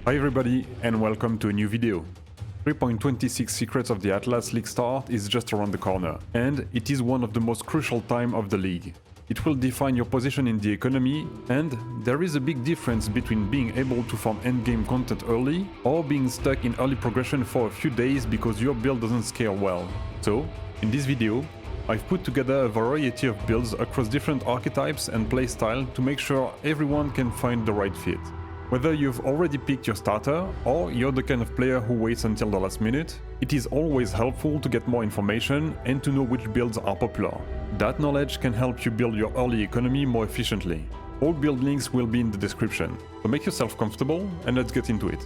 Hi everybody and welcome to a new video. 3.26 Secrets of the Atlas League start is just around the corner, and it is one of the most crucial time of the league. It will define your position in the economy, and there is a big difference between being able to farm endgame content early or being stuck in early progression for a few days because your build doesn't scale well. So, in this video, I've put together a variety of builds across different archetypes and playstyle to make sure everyone can find the right fit. Whether you've already picked your starter, or you're the kind of player who waits until the last minute, it is always helpful to get more information and to know which builds are popular. That knowledge can help you build your early economy more efficiently. All build links will be in the description, so make yourself comfortable and let's get into it.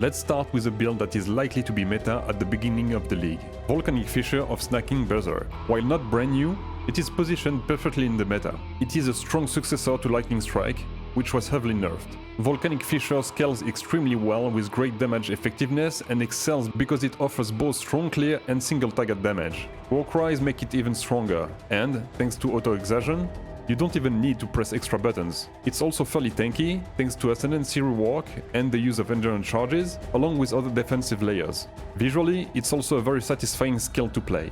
Let's start with a build that is likely to be meta at the beginning of the league. Volcanic Fissure of Snacking Berserker. While not brand new, it is positioned perfectly in the meta. It is a strong successor to Lightning Strike, which was heavily nerfed. Volcanic Fissure scales extremely well with great damage effectiveness and excels because it offers both strong clear and single target damage. War cries make it even stronger, and, thanks to auto-exhaustion, you don't even need to press extra buttons. It's also fairly tanky, thanks to Ascendancy rework and the use of endurance charges, along with other defensive layers. Visually, it's also a very satisfying skill to play.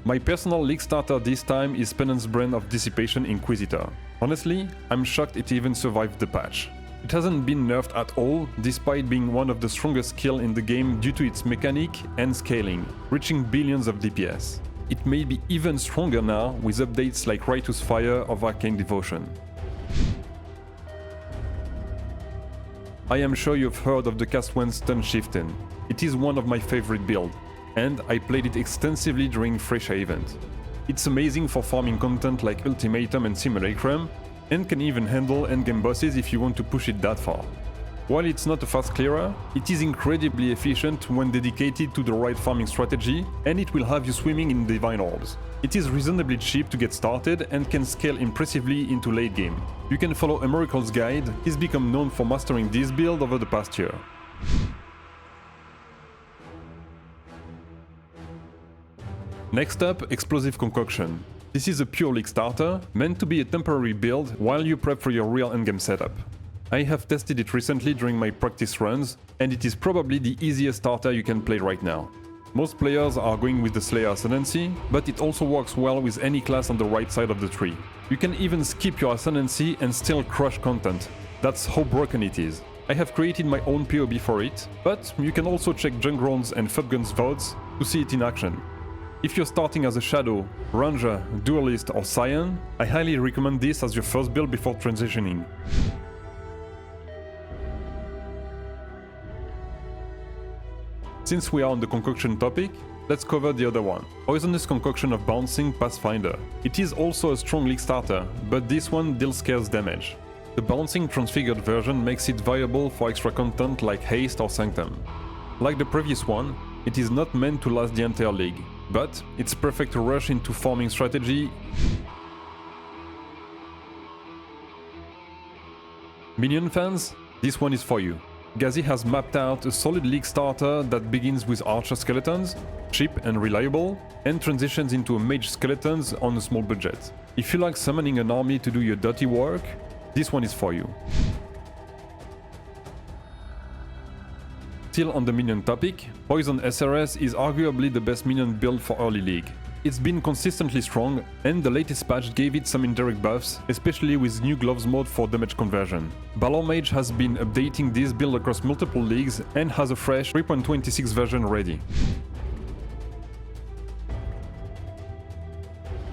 My personal league starter this time is Penance brand of Dissipation Inquisitor. Honestly, I'm shocked it even survived the patch. It hasn't been nerfed at all, despite being one of the strongest skills in the game due to its mechanic and scaling, reaching billions of DPS. It may be even stronger now with updates like Righteous Fire of Arcane Devotion. I am sure you've heard of the Cast-1 Stun Chieftain. It is one of my favorite builds, and I played it extensively during Fissure event. It's amazing for farming content like Ultimatum and Simulacrum, and can even handle endgame bosses if you want to push it that far. While it's not a fast clearer, it is incredibly efficient when dedicated to the right farming strategy, and it will have you swimming in divine orbs. It is reasonably cheap to get started and can scale impressively into late game. You can follow Emericle's guide, he's become known for mastering this build over the past year. Next up, Explosive Concoction. This is a pure league starter, meant to be a temporary build while you prep for your real endgame setup. I have tested it recently during my practice runs, and it is probably the easiest starter you can play right now. Most players are going with the Slayer Ascendancy, but it also works well with any class on the right side of the tree. You can even skip your Ascendancy and still crush content. That's how broken it is. I have created my own POB for it, but you can also check Jungrounds and Futgun's VODs to see it in action. If you're starting as a Shadow, Ranger, Duelist or Scion, I highly recommend this as your first build before transitioning. Since we are on the concoction topic, let's cover the other one. Poisonous Concoction of Bouncing Pathfinder. It is also a strong league starter, but this one deals scarce damage. The Bouncing Transfigured version makes it viable for extra content like Haste or Sanctum. Like the previous one, it is not meant to last the entire league, but it's perfect to rush into farming strategy. Minion fans, this one is for you. Gazi has mapped out a solid league starter that begins with Archer Skeletons, cheap and reliable, and transitions into a Mage Skeletons on a small budget. If you like summoning an army to do your dirty work, this one is for you. Still on the minion topic, Poison SRS is arguably the best minion build for early league. It's been consistently strong, and the latest patch gave it some indirect buffs, especially with new gloves mode for damage conversion. Balor Mage has been updating this build across multiple leagues and has a fresh 3.26 version ready.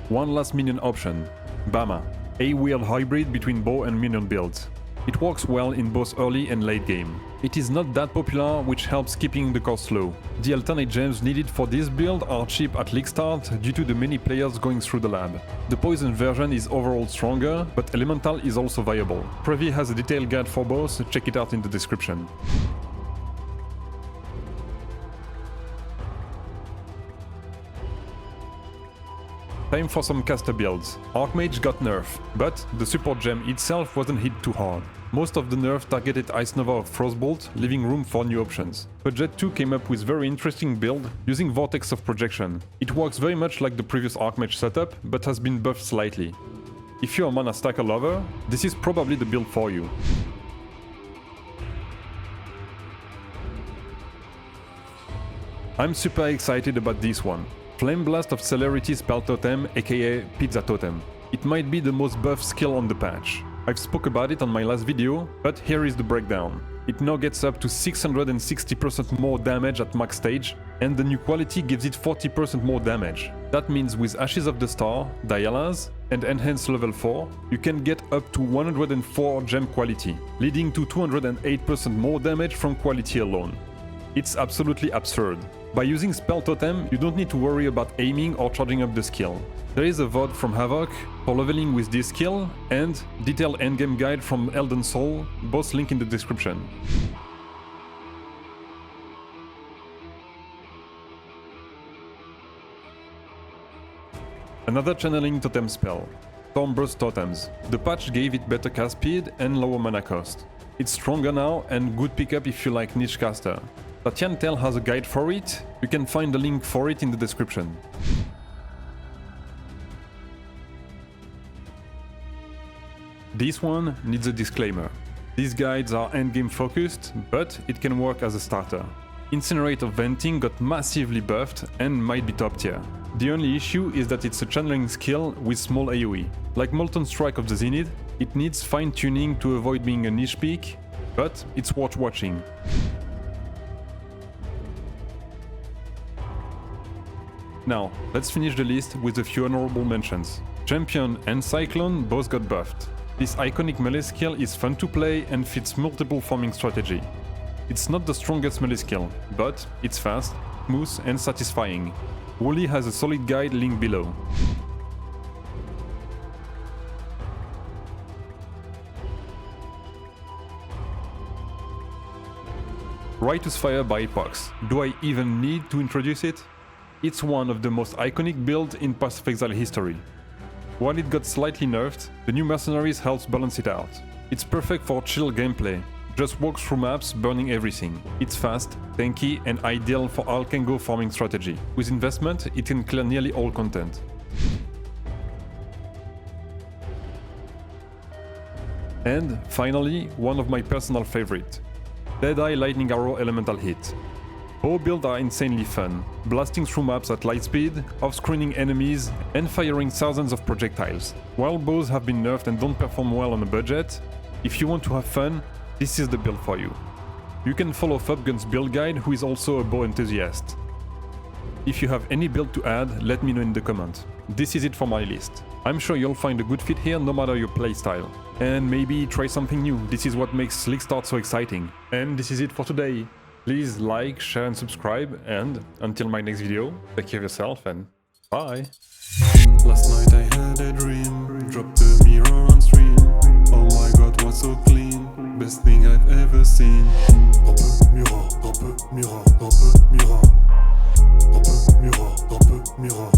One last minion option, Bama, a weird hybrid between bow and minion builds. It works well in both early and late game. It is not that popular, which helps keeping the cost low. The alternate gems needed for this build are cheap at league start due to the many players going through the lab. The poison version is overall stronger, but elemental is also viable. Preview has a detailed guide for both, check it out in the description. Time for some caster builds. Archmage got nerfed, but the support gem itself wasn't hit too hard. Most of the nerf targeted Ice Nova of Frostbolt, leaving room for new options. Budget 2 came up with very interesting build using Vortex of Projection. It works very much like the previous Archmage setup, but has been buffed slightly. If you're a mana stacker lover, this is probably the build for you. I'm super excited about this one. Flameblast of Celerity spell totem, aka Pizza Totem. It might be the most buffed skill on the patch. I've spoke about it on my last video, but here is the breakdown. It now gets up to 660% more damage at max stage, and the new quality gives it 40% more damage. That means with Ashes of the Star, Dialas, and Enhanced level 4, you can get up to 104 gem quality, leading to 208% more damage from quality alone. It's absolutely absurd. By using Spell Totem, you don't need to worry about aiming or charging up the skill. There is a VOD from Havoc for leveling with this skill, and detailed endgame guide from Elden Soul, both linked in the description. Another channeling totem spell, Stormburst Totems. The patch gave it better cast speed and lower mana cost. It's stronger now and good pickup if you like niche caster. Tatiantel has a guide for it, you can find the link for it in the description. This one needs a disclaimer. These guides are endgame focused, but it can work as a starter. Incinerate of Venting got massively buffed and might be top tier. The only issue is that it's a channeling skill with small AoE. Like Molten Strike of the Zenith, it needs fine tuning to avoid being a niche pick, but it's worth watching. Now, let's finish the list with a few honorable mentions. Champion and Cyclone both got buffed. This iconic melee skill is fun to play and fits multiple farming strategy. It's not the strongest melee skill, but it's fast, smooth and satisfying. Wooly has a solid guide linked below. Righteous Fire by Epox. Do I even need to introduce it? It's one of the most iconic builds in Path of Exile history. While it got slightly nerfed, the new Mercenaries helps balance it out. It's perfect for chill gameplay, just walks through maps burning everything. It's fast, tanky and ideal for Alkengo farming strategy. With investment, it can clear nearly all content. And finally, one of my personal favorite. Deadeye Lightning Arrow Elemental Hit. Both builds are insanely fun, blasting through maps at light speed, off-screening enemies, and firing thousands of projectiles. While bows have been nerfed and don't perform well on a budget, if you want to have fun, this is the build for you. You can follow Fubgun's build guide, who is also a bow enthusiast. If you have any build to add, let me know in the comment. This is it for my list. I'm sure you'll find a good fit here no matter your playstyle. And maybe try something new, this is what makes League Start so exciting. And this is it for today. Please like, share and subscribe, and until my next video, take care of yourself and bye! Last night I had a dream, dropped the mirror on stream. Oh my god, what's so clean, best thing I've ever seen. Dans peu mirror, dans peu mirror, dans peu mirror. Dans peu mirror, dans peu mirror.